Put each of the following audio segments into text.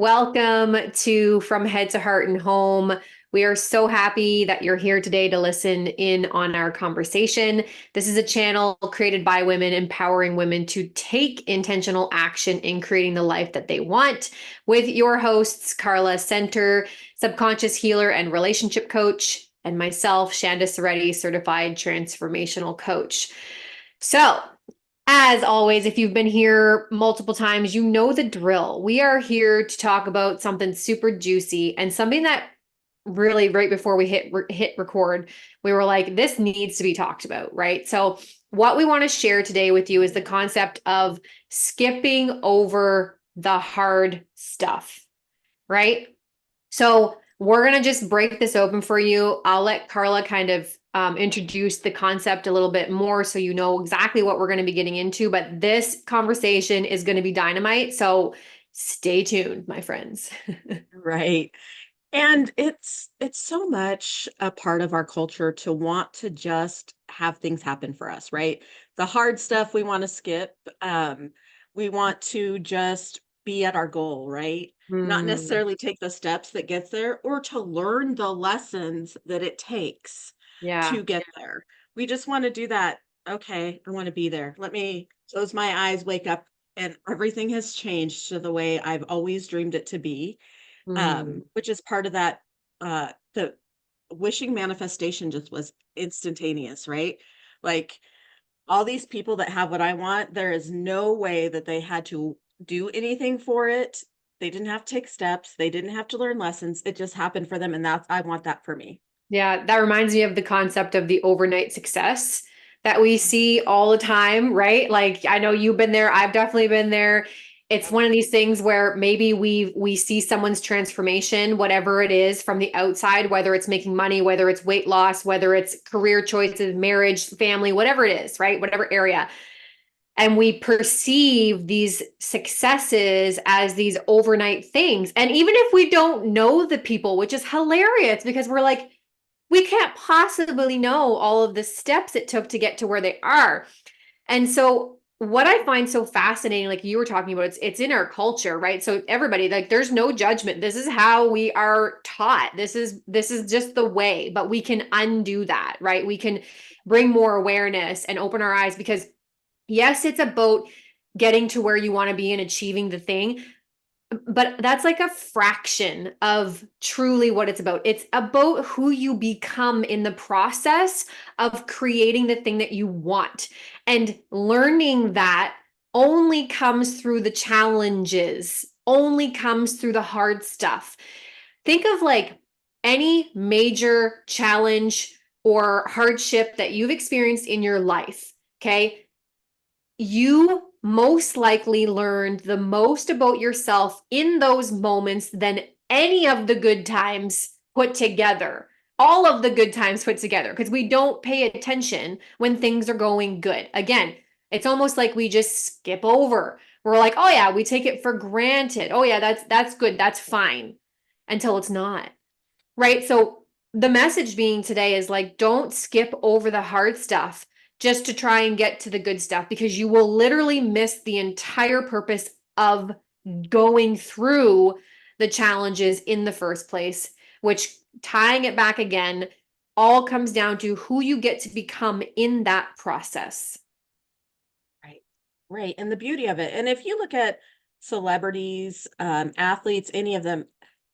Welcome to From Head to Heart and Home. We are so happy that you're here today to listen in on our conversation. This is a channel created by women, empowering women to take intentional action in creating the life that they want, with your hosts, Carla Center, subconscious healer and relationship coach, and myself, Shanda Ceretti, certified transformational coach. So, as always, if you've been here multiple times, you know the drill. We are here to talk about something super juicy and something that really right before we hit record, we were like, this needs to be talked about, right? So, what we want to share today with you is the concept of skipping over the hard stuff, right? So we're going to just break this open for you. I'll let Carla kind of introduce the concept a little bit more so you know exactly what we're going to be getting into. But this conversation is going to be dynamite. So stay tuned, my friends. Right. And it's so much a part of our culture to want to just have things happen for us, right? The hard stuff we want to skip. We want to just be at our goal, right? Not Hmm. necessarily take the steps that gets there or to learn the lessons that it takes Yeah. to get there. We just want to do that. Okay, I want to be there. Let me close my eyes, wake up, and everything has changed to the way I've always dreamed it to be, Hmm. which is part of that. The wishing manifestation just was instantaneous, right? Like all these people that have what I want, there is no way that they had to do anything for it. They didn't have to take steps. They didn't have to learn lessons. It just happened for them. And that's, I want that for me. Yeah, that reminds me of the concept of the overnight success that we see all the time, right? Like I know you've been there, I've definitely been there. It's Yep. one of these things where maybe we see someone's transformation, whatever it is from the outside, whether it's making money, whether it's weight loss, whether it's career choices, marriage, family, whatever it is, right? Whatever area. And we perceive these successes as these overnight things. And even if we don't know the people, which is hilarious because we're like, we can't possibly know all of the steps it took to get to where they are. And so what I find so fascinating, like you were talking about, it's in our culture, right? So everybody, like there's no judgment. This is how we are taught. This is just the way, but we can undo that, right? We can bring more awareness and open our eyes because yes, it's about getting to where you want to be and achieving the thing, but that's like a fraction of truly what it's about. It's about who you become in the process of creating the thing that you want. And learning that only comes through the challenges, only comes through the hard stuff. Think of like any major challenge or hardship that you've experienced in your life. Okay. You most likely learned the most about yourself in those moments than any of the good times put together. All of the good times put together because we don't pay attention when things are going good. Again, it's almost like we just skip over. We're like, "Oh yeah, we take it for granted. Oh yeah, that's good. That's fine." Until it's not. Right? So the message being today is like, don't skip over the hard stuff just to try and get to the good stuff because you will literally miss the entire purpose of going through the challenges in the first place, which tying it back again, all comes down to who you get to become in that process. Right. Right. And the beauty of it. And if you look at celebrities, athletes, any of them,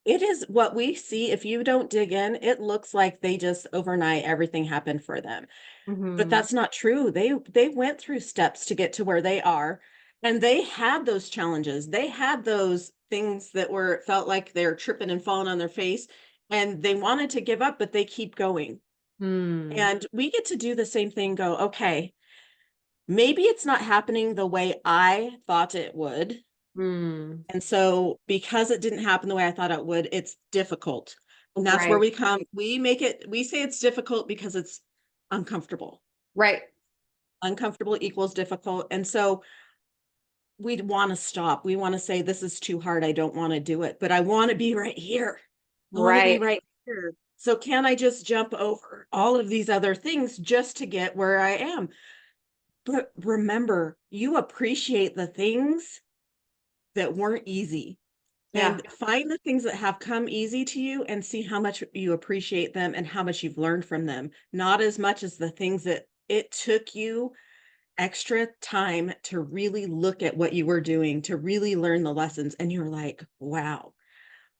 it is what we see. If you don't dig in, it looks like they just overnight everything happened for them. But Mm-hmm. that's not true. They went through steps to get to where they are. And they had those challenges. They had those things that were felt like they're tripping and falling on their face. And they wanted to give up, but they keep going. Hmm. And we get to do the same thing, go, okay, maybe it's not happening the way I thought it would. Hmm. And so because it didn't happen the way I thought it would, it's difficult. And that's where Right. we say it's difficult because it's uncomfortable. Right. Uncomfortable equals difficult. And so we want to stop. We want to say, this is too hard. I don't want to do it, but I want to be right here. I want to be Right. right here. So can I just jump over all of these other things just to get where I am? But remember, you appreciate the things that weren't easy. Yeah. and find the things that have come easy to you and see how much you appreciate them and how much you've learned from them. Not as much as the things that it took you extra time to really look at what you were doing, to really learn the lessons. And you're like, wow,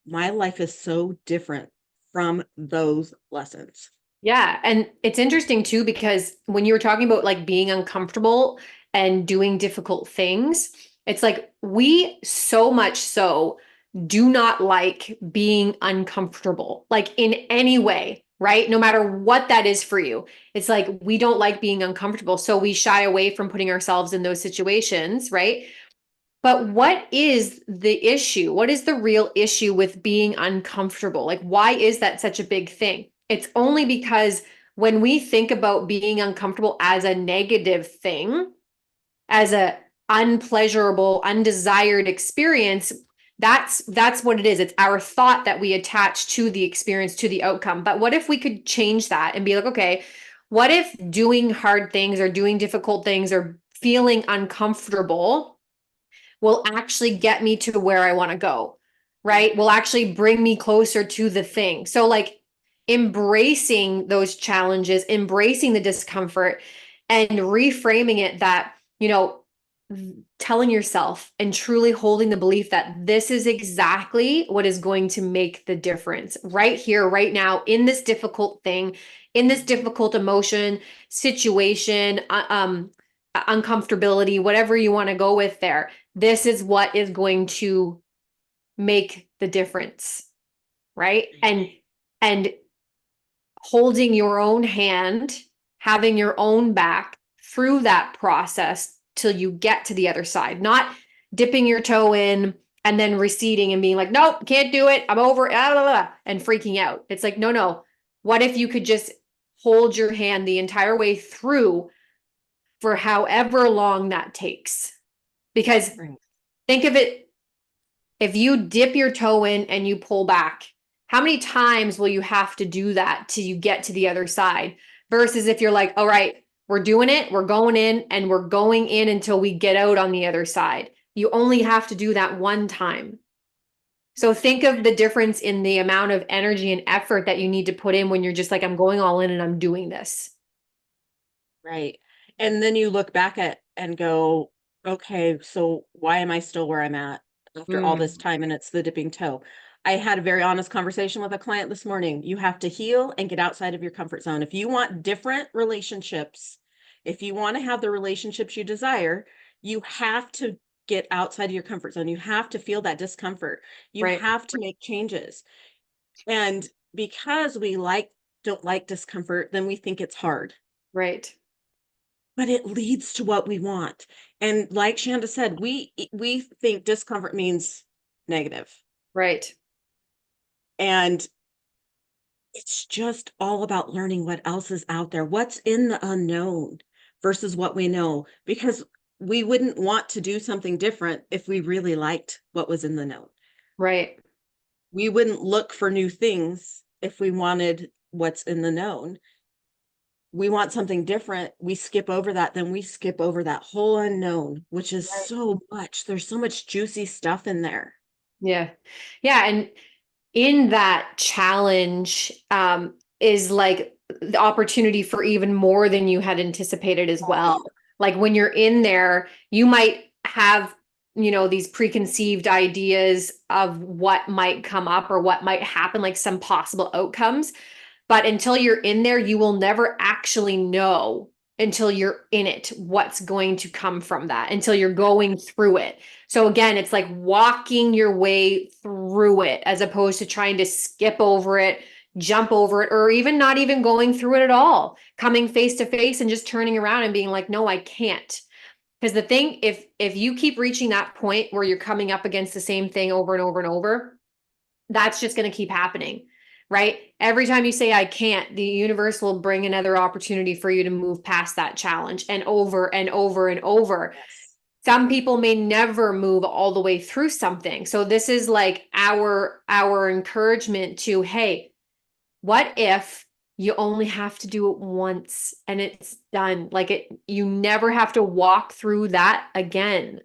my life is so different from those lessons. Yeah. And it's interesting too, because when you were talking about like being uncomfortable and doing difficult things, it's like we so much so do not like being uncomfortable, like in any way, right? No matter what that is for you. It's like we don't like being uncomfortable. So we shy away from putting ourselves in those situations, right? But what is the issue? What is the real issue with being uncomfortable? Like, why is that such a big thing? It's only because when we think about being uncomfortable as a negative thing, as a unpleasurable, undesired experience, that's what it is. It's our thought that we attach to the experience, to the outcome. But what if we could change that and be like, okay, what if doing hard things or doing difficult things or feeling uncomfortable will actually get me to where I want to go, right? Will actually bring me closer to the thing. So, like, embracing those challenges, embracing the discomfort, and reframing it that, telling yourself and truly holding the belief that this is exactly what is going to make the difference right here, right now, in this difficult thing, in this difficult emotion, situation, uncomfortability, whatever you want to go with there. This is what is going to make the difference, right? And holding your own hand, having your own back through that process till you get to the other side, not dipping your toe in and then receding and being like, nope, can't do it. I'm over, and freaking out. It's like, no, no. What if you could just hold your hand the entire way through for however long that takes? Because Right. think of it, if you dip your toe in and you pull back, how many times will you have to do that till you get to the other side? Versus if you're like, all right, we're doing it, we're going in, and we're going in until we get out on the other side. You only have to do that one time. So think of the difference in the amount of energy and effort that you need to put in when you're just like, I'm going all in and I'm doing this. Right. And then you look back at and go, okay, so why am I still where I'm at after all this Mm, time? And it's the dipping toe. I had a very honest conversation with a client this morning. You have to heal and get outside of your comfort zone. If you want different relationships, if you want to have the relationships you desire, you have to get outside of your comfort zone. You have to feel that discomfort. You right, have to make changes. And because we don't like discomfort, then we think it's hard, right, but it leads to what we want. And like Shanda said, we think discomfort means negative. right, And it's just all about learning what else is out there, what's in the unknown versus what we know, because we wouldn't want to do something different if we really liked what was in the known. right. We wouldn't look for new things if we wanted what's in the known. We want something different, we skip over that, then we skip over that whole unknown, which is Right. so much. There's so much juicy stuff in there. Yeah. Yeah. And in that challenge is like the opportunity for even more than you had anticipated as well. Like when you're in there, you might have, these preconceived ideas of what might come up or what might happen, like some possible outcomes. But until you're in there, you will never actually know until you're in it what's going to come from that, until you're going through it. So again, it's like walking your way through it as opposed to trying to skip over it, jump over it, or even not even going through it at all, coming face to face and just turning around and being like, no, I can't. Because the thing, if you keep reaching that point where you're coming up against the same thing over and over and over, that's just going to keep happening, right? Every time you say I can't, the universe will bring another opportunity for you to move past that challenge, and over and over and over. Yes. Some people may never move all the way through something. So this is like our encouragement to, hey, what if you only have to do it once and it's done? Like, you never have to walk through that again.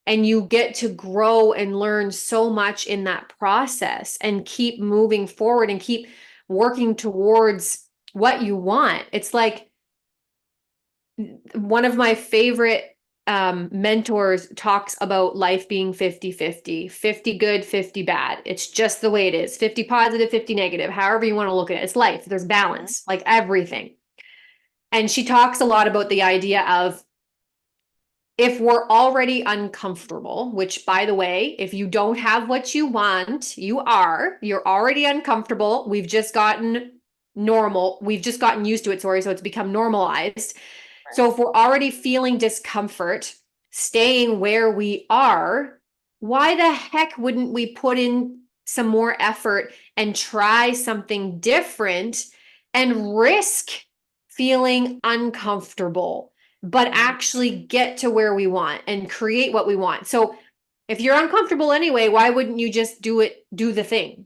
And you get to grow and learn so much in that process and keep moving forward and keep working towards what you want. It's like one of my favorite mentors talks about life being 50-50, 50 good, 50 bad. It's just the way it is. 50 positive, 50 negative, however you want to look at it. It's life. There's balance, like everything. And she talks a lot about the idea of if we're already uncomfortable, which by the way, if you don't have what you want, you're already uncomfortable. We've just gotten used to it. Sorry. So it's become normalized. So if we're already feeling discomfort, staying where we are, why the heck wouldn't we put in some more effort and try something different and risk feeling uncomfortable, but actually get to where we want and create what we want? So if you're uncomfortable anyway, why wouldn't you just do the thing?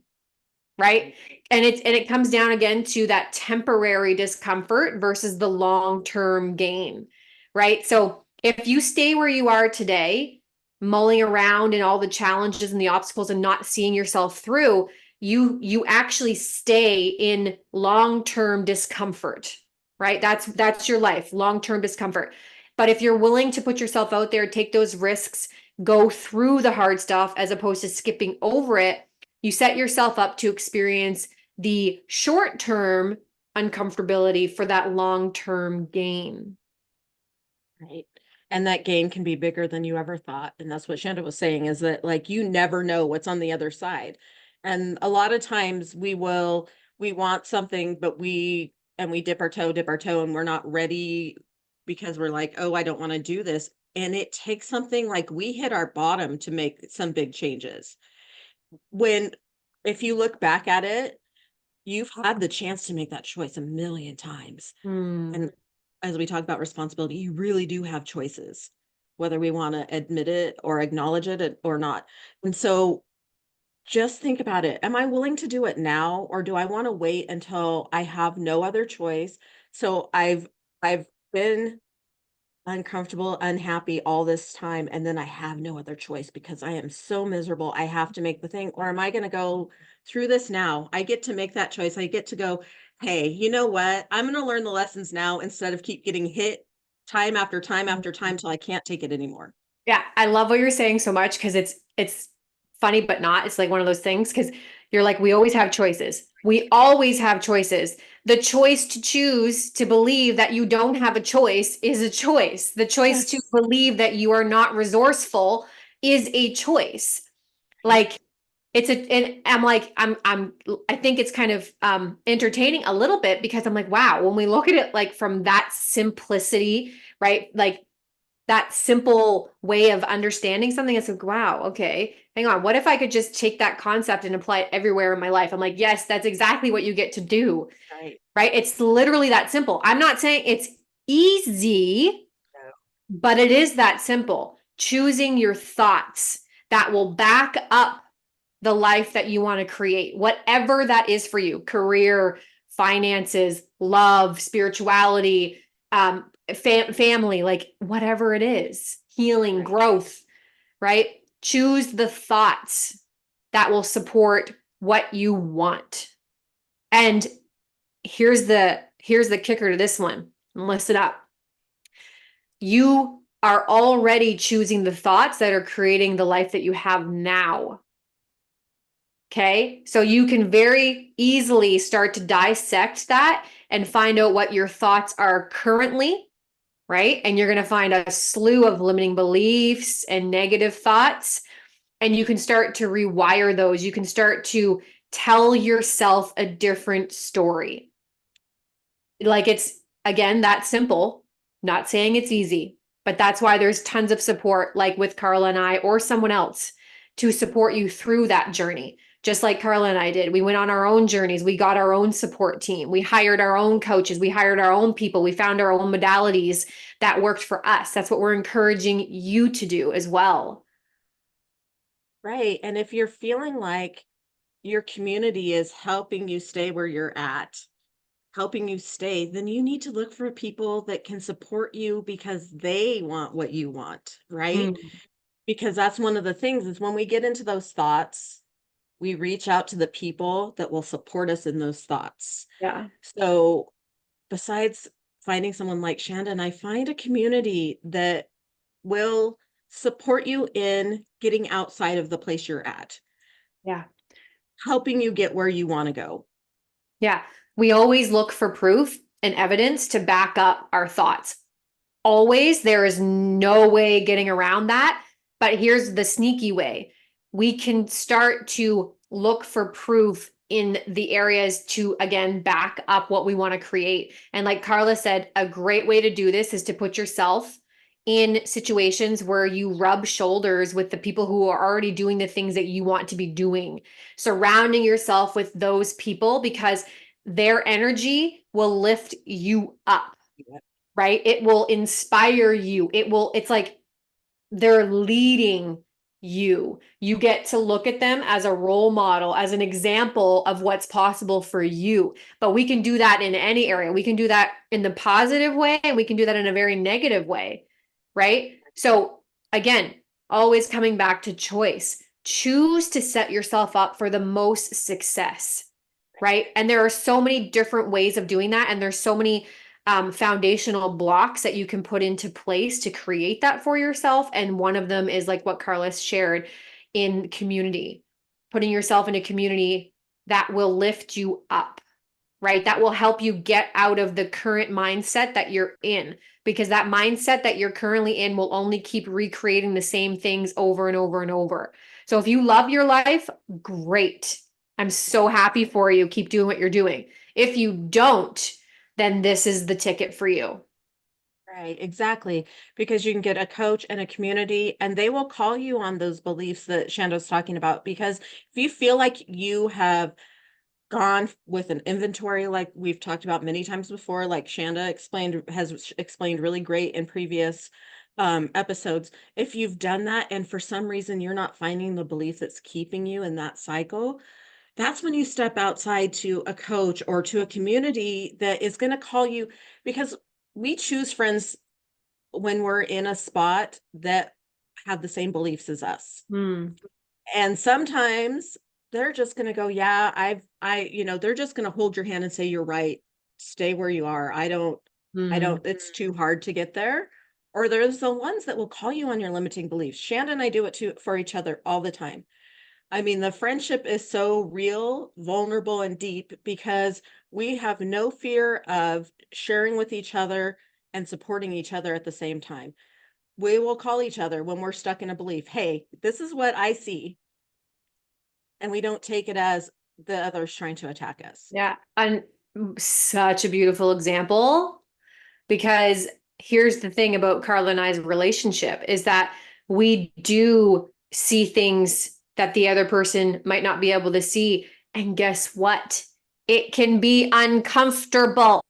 Right. And it comes down again to that temporary discomfort versus the long-term gain. Right. So if you stay where you are today, mulling around in all the challenges and the obstacles and not seeing yourself through, you actually stay in long-term discomfort. Right. That's your life, long-term discomfort. But if you're willing to put yourself out there, take those risks, go through the hard stuff as opposed to skipping over it, you set yourself up to experience the short-term uncomfortability for that long-term gain. Right. And that gain can be bigger than you ever thought. And that's what Shanda was saying, is that like you never know what's on the other side. And a lot of times we want something, but we dip our toe, and we're not ready because we're like, oh, I don't want to do this. And it takes something like we hit our bottom to make some big changes. When, if you look back at it, you've had the chance to make that choice a million times. And as we talk about responsibility, you really do have choices, whether we want to admit it or acknowledge it or not. And so just think about it. Am I willing to do it now, or do I want to wait until I have no other choice? So I've been uncomfortable, unhappy all this time, and then I have no other choice because I am so miserable. I have to make the thing. Or am I going to go through this now? I get to make that choice. I get to go, hey, you know what? I'm going to learn the lessons now instead of keep getting hit time after time after time till I can't take it anymore. Yeah, I love what you're saying so much because it's funny but not. It's like one of those things because you're like, we always have choices. We always have choices. The choice to choose to believe that you don't have a choice is a choice. The choice to Yes. believe that you are not resourceful is a choice. Like and I'm like, I think it's kind of entertaining a little bit because I'm like, wow, when we look at it like from that simplicity, right? Like that simple way of understanding something, it's like, wow, okay, hang on. What if I could just take that concept and apply it everywhere in my life? I'm like, yes, that's exactly what you get to do, Right. right? It's literally that simple. I'm not saying it's easy, No. but it is that simple. Choosing your thoughts that will back up the life that you want to create, whatever that is for you: career, finances, love, spirituality, family, like whatever it is, healing, Right. growth, right? Choose the thoughts that will support what you want. And here's the kicker to this one. Listen up. You are already choosing the thoughts that are creating the life that you have now. Okay. So you can very easily start to dissect that and find out what your thoughts are currently, right? And you're going to find a slew of limiting beliefs and negative thoughts. And you can start to rewire those. You can start to tell yourself a different story. Like it's, again, that simple. Not saying it's easy, but that's why there's tons of support, like with Carla and I, or someone else to support you through that journey. Just like Carla and I did. We went on our own journeys. We got our own support team. We hired our own coaches. We hired our own people. We found our own modalities that worked for us. That's what we're encouraging you to do as well. Right. And if you're feeling like your community is helping you stay where you're at, helping you stay, then you need to look for people that can support you because they want what you want, right? Mm. because that's one of the things is when we get into those thoughts, we reach out to the people that will support us in those thoughts. Yeah. So besides finding someone like Shanda, I find a community that will support you in getting outside of the place you're at, Yeah. helping you get where you want to go. Yeah. We always look for proof and evidence to back up our thoughts. Always. There is no way getting around that. But here's the sneaky way. We can start to look for proof in the areas to, again, back up what we want to create. And like Carla said, a great way to do this is to put yourself in situations where you rub shoulders with the people who are already doing the things that you want to be doing, surrounding yourself with those people because their energy will lift you up, right? It will inspire you. It's like they're leading you. You get to look at them as a role model, as an example of what's possible for you. But we can do that in any area. We can do that in the positive way, and we can do that in a very negative way, right? So again, always coming back to choice. Choose to set yourself up for the most success, right? And there are so many different ways of doing that. And there's so many foundational blocks that you can put into place to create that for yourself. And one of them is like what Carlos shared in community, putting yourself in a community that will lift you up, right? That will help you get out of the current mindset that you're in, because that mindset that you're currently in will only keep recreating the same things over and over and over. So if you love your life, great. I'm so happy for you. Keep doing what you're doing. If you don't, then this is the ticket for you. Right, exactly. Because you can get a coach and a community, and they will call you on those beliefs that Shanda's talking about. Because if you feel like you have gone with an inventory, like we've talked about many times before, like Shanda has explained really great in previous episodes. If you've done that and for some reason you're not finding the belief that's keeping you in that cycle, that's when you step outside to a coach or to a community that is going to call you, because we choose friends when we're in a spot that have the same beliefs as us. Mm, And sometimes they're just going to go, yeah, they're just going to hold your hand and say, you're right. Stay where you are. mm. It's too hard to get there. Or there's the ones that will call you on your limiting beliefs. Shanda and I do it too for each other all the time. I mean, the friendship is so real, vulnerable, and deep because we have no fear of sharing with each other and supporting each other at the same time. We will call each other when we're stuck in a belief. Hey, this is what I see. And we don't take it as the others trying to attack us. Yeah. And such a beautiful example, because here's the thing about Carla and I's relationship is that we do see things that the other person might not be able to see. And guess what? It can be uncomfortable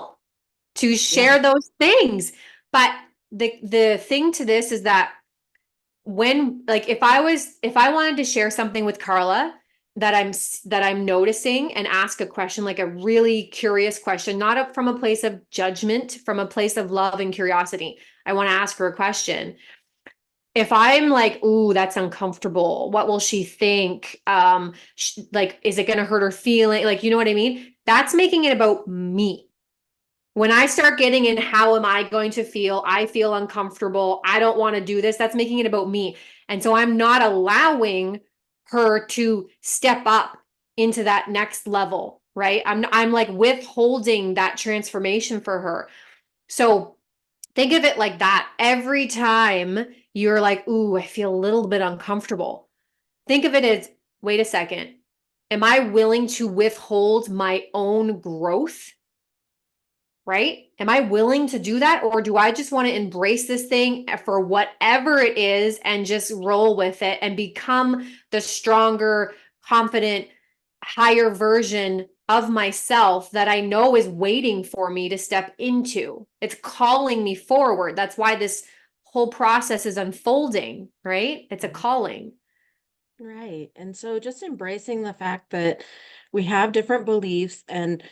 to Yeah. share those things. But the thing to this is that when, like, if I wanted to share something with Carla that I'm noticing, and ask a question, like a really curious question, not from a place of judgment, from a place of love and curiosity. I want to ask her a question. If I'm like, ooh, that's uncomfortable, what will she think? Like, is it going to hurt her feeling? Like, you know what I mean? That's making it about me. When I start getting in, how am I going to feel? I feel uncomfortable. I don't want to do this. That's making it about me. And so I'm not allowing her to step up into that next level, right? I'm like withholding that transformation for her. So think of it like that. Every time you're like, ooh, I feel a little bit uncomfortable. Think of it as, wait a second. Am I willing to withhold my own growth? Right? Am I willing to do that? Or do I just want to embrace this thing for whatever it is and just roll with it and become the stronger, confident, higher version of myself that I know is waiting for me to step into? It's calling me forward. That's why this whole process is unfolding, right? It's a calling. Right. And so just embracing the fact that we have different beliefs and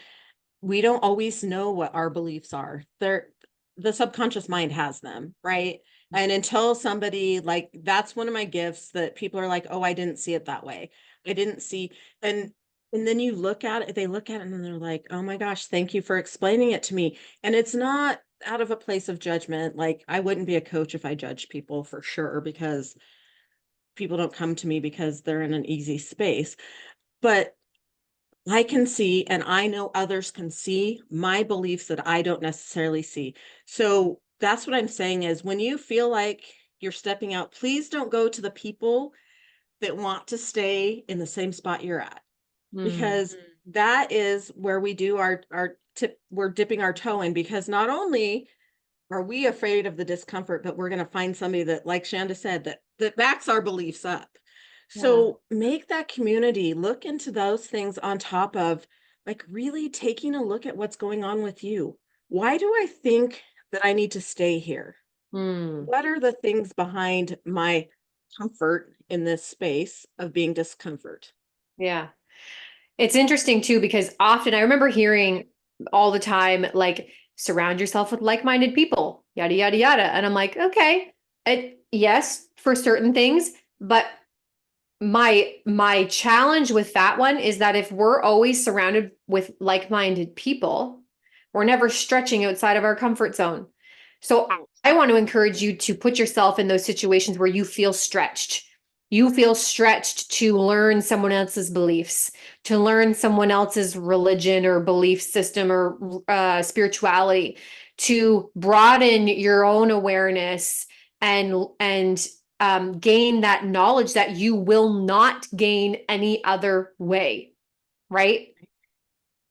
we don't always know what our beliefs are. The subconscious mind has them, right? And until somebody like, that's one of my gifts that people are like, oh, I didn't see it that way. I didn't see, and then you look at it, they look at it and they're like, oh my gosh, thank you for explaining it to me. And it's not out of a place of judgment. Like, I wouldn't be a coach if I judged people, for sure, because people don't come to me because they're in an easy space. But I can see, and I know others can see my beliefs that I don't necessarily see. So that's what I'm saying is, when you feel like you're stepping out, please don't go to the people that want to stay in the same spot you're at, because that is where we do our tip. We're dipping our toe in, because not only are we afraid of the discomfort, but we're going to find somebody that, like Shanda said, that backs our beliefs up. Yeah. So make that community, look into those things on top of, like, really taking a look at what's going on with you. Why do I think that I need to stay here? Mm. What are the things behind my comfort in this space of being discomfort? Yeah. It's interesting too, because often I remember hearing all the time, like, surround yourself with like-minded people, yada, yada, yada. And I'm like, okay, yes, for certain things, but my challenge with that one is that if we're always surrounded with like-minded people, we're never stretching outside of our comfort zone. So I want to encourage you to put yourself in those situations where you feel stretched. You feel stretched to learn someone else's beliefs, to learn someone else's religion or belief system or spirituality, to broaden your own awareness and gain that knowledge that you will not gain any other way, right?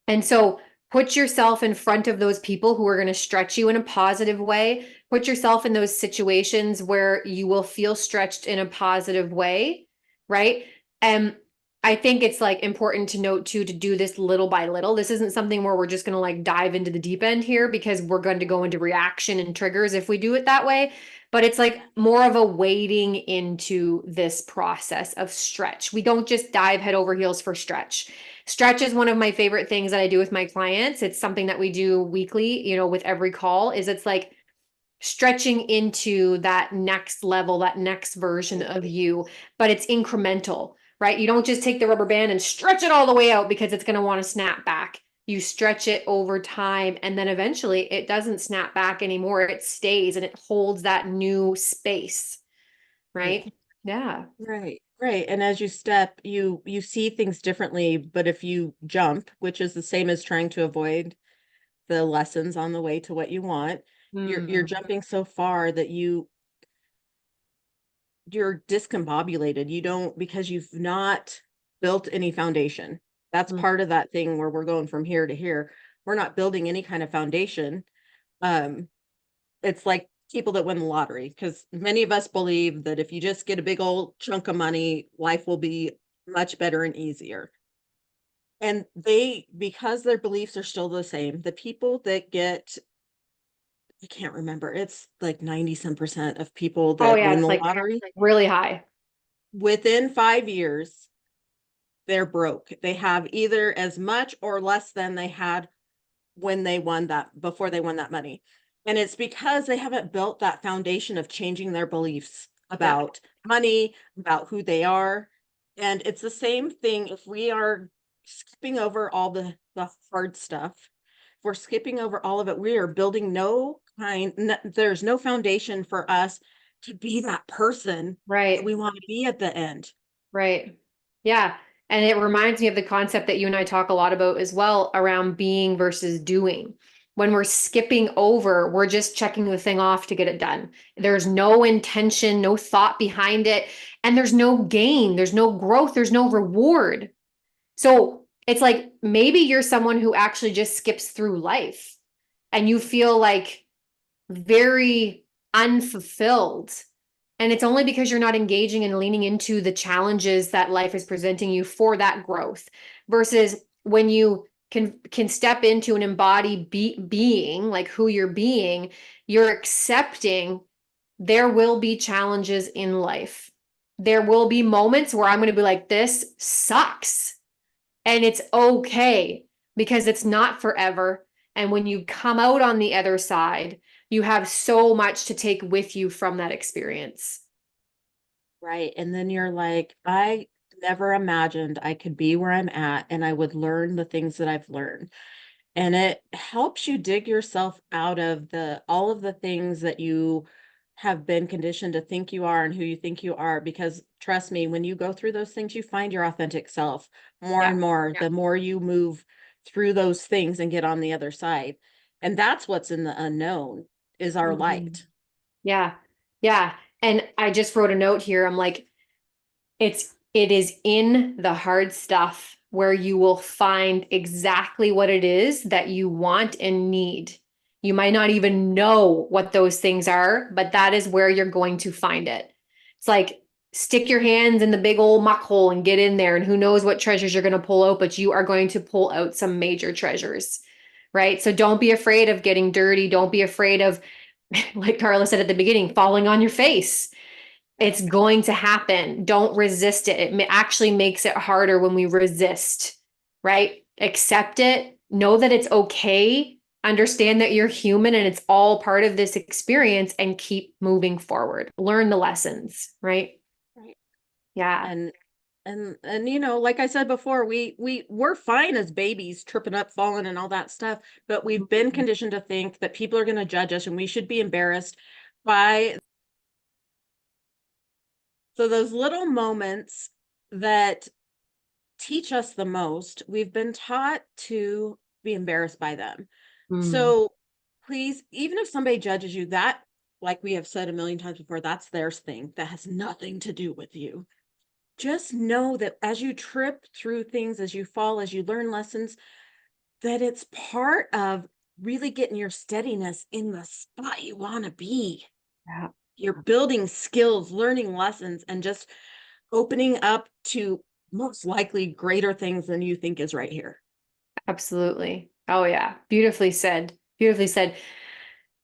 And so put yourself in front of those people who are going to stretch you in a positive way. Put yourself in those situations where you will feel stretched in a positive way, right? And I think it's like important to note too, to do this little by little. This isn't something where we're just going to like dive into the deep end here, because we're going to go into reaction and triggers if we do it that way. But it's like more of a wading into this process of stretch. We don't just dive head over heels for stretch. Stretch is one of my favorite things that I do with my clients. It's something that we do weekly, with every call. Is it's like stretching into that next level, that next version of you, but it's incremental, right? You don't just take the rubber band and stretch it all the way out because it's going to want to snap back. You stretch it over time, and then eventually it doesn't snap back anymore. It stays and it holds that new space, right? Yeah. Right, right. And as you step, you see things differently, but if you jump, which is the same as trying to avoid the lessons on the way to what you want, you're Mm, jumping so far that you're discombobulated. You don't, because you've not built any foundation. That's mm, part of that thing where we're going from here to here. We're not building any kind of foundation. Um, it's like people that win the lottery, because many of us believe that if you just get a big old chunk of money, life will be much better and easier. And because their beliefs are still the same, the people that get, I can't remember, it's like 90 some percent of people oh that yeah, win it's the like lottery, really high. within 5 years, they're broke. They have either as much or less than they had when they won that, before they won that money. And it's because they haven't built that foundation of changing their beliefs Yeah. about money, about who they are. And it's the same thing if we are skipping over all the hard stuff. If we're skipping over all of it, we are building there's no foundation for us to be that person that we Right. want to be at the end. Right. Yeah. And it reminds me of the concept that you and I talk a lot about as well, around being versus doing. When we're skipping over, we're just checking the thing off to get it done. There's no intention, no thought behind it, and there's no gain, there's no growth, there's no reward. So it's like maybe you're someone who actually just skips through life and you feel like very unfulfilled. And it's only because you're not engaging and leaning into the challenges that life is presenting you for that growth, versus when you can step into an embodied being, like who you're being, you're accepting there will be challenges in life. There will be moments where I'm going to be like, this sucks. And it's okay, because it's not forever. And when you come out on the other side, you have so much to take with you from that experience. Right. And then you're like, I never imagined I could be where I'm at and I would learn the things that I've learned. And it helps you dig yourself out of all of the things that you have been conditioned to think you are and who you think you are. Because trust me, when you go through those things, you find your authentic self more Yeah. and more, the more you move through those things and get on the other side. And that's what's in the unknown is our Mhm. light. Yeah. Yeah. And I just wrote a note here. I'm like, it is in the hard stuff where you will find exactly what it is that you want and need. You might not even know what those things are, but that is where you're going to find it. It's like stick your hands in the big old muck hole and get in there, and who knows what treasures you're going to pull out, but you are going to pull out some major treasures, right? So don't be afraid of getting dirty. Don't be afraid of, like Carla said at the beginning, falling on your face. It's going to happen. Don't resist it. It actually makes it harder when we resist, right? Accept it. Know that it's okay. Understand that you're human and it's all part of this experience, and keep moving forward. Learn the lessons, right? Right. Yeah. And you know, like I said before, we're fine as babies tripping up, falling and all that stuff, but we've been conditioned to think that people are going to judge us and we should be embarrassed by. So those little moments that teach us the most, we've been taught to be embarrassed by them. Mm. So please, even if somebody judges you, that, like we have said a million times before, that's their thing. That has nothing to do with you. Just know that as you trip through things, as you fall, as you learn lessons, that it's part of really getting your steadiness in the spot you want to be. Yeah. You're building skills, learning lessons, and just opening up to most likely greater things than you think is right here. Absolutely. Oh, yeah. Beautifully said. Beautifully said.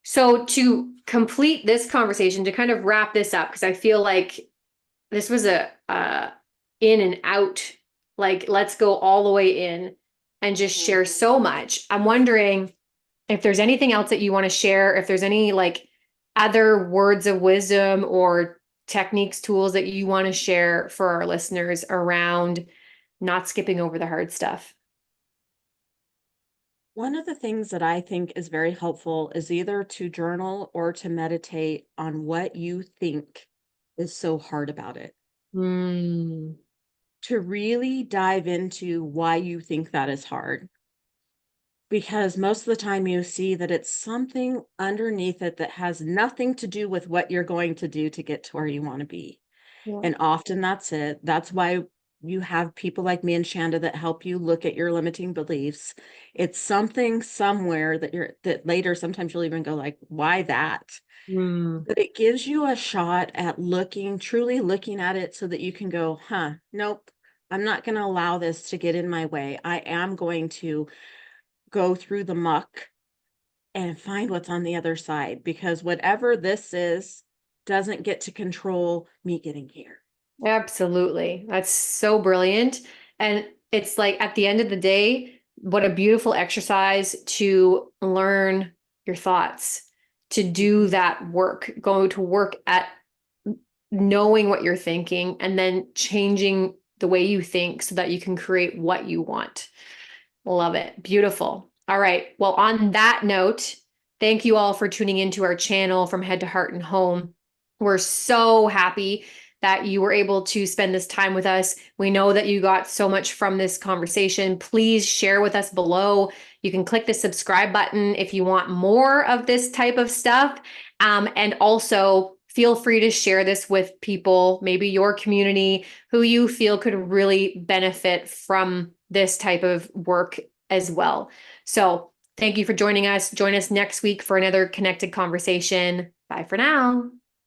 So, to complete this conversation, to kind of wrap this up, because I feel like this was a in and out, like let's go all the way in and just Mhm. share so much. I'm wondering if there's anything else that you want to share, if there's any like other words of wisdom or techniques, tools that you want to share for our listeners around not skipping over the hard stuff. One of the things that I think is very helpful is either to journal or to meditate on what you think is so hard about it. Mm, To really dive into why you think that is hard. Because most of the time you see that it's something underneath it that has nothing to do with what you're going to do to get to where you want to be. yeah. And often that's it. That's why you have people like me and Shanda that help you look at your limiting beliefs. It's something somewhere that later sometimes you'll even go like, why that? Mm, But it gives you a shot at truly looking at it so that you can go, huh, nope, I'm not going to allow this to get in my way. I am going to go through the muck and find what's on the other side because whatever this is doesn't get to control me getting here. absolutely. That's so brilliant. And it's like at the end of the day, what a beautiful exercise to learn your thoughts, to do Mhm. that work, go to work at knowing what you're thinking and then changing the way you think so that you can create what you want. Love it. Beautiful. All right. Well, on that note, thank you all for tuning into our channel from Head to Heart and Home. We're so happy that you were able to spend this time with us. We know that you got so much from this conversation. Please share with us below. You can click the subscribe button if you want more of this type of stuff. And also, feel free to share this with people, maybe your community, who you feel could really benefit from this type of work as well. So, thank you for joining us. Join us next week for another connected conversation. Bye for now.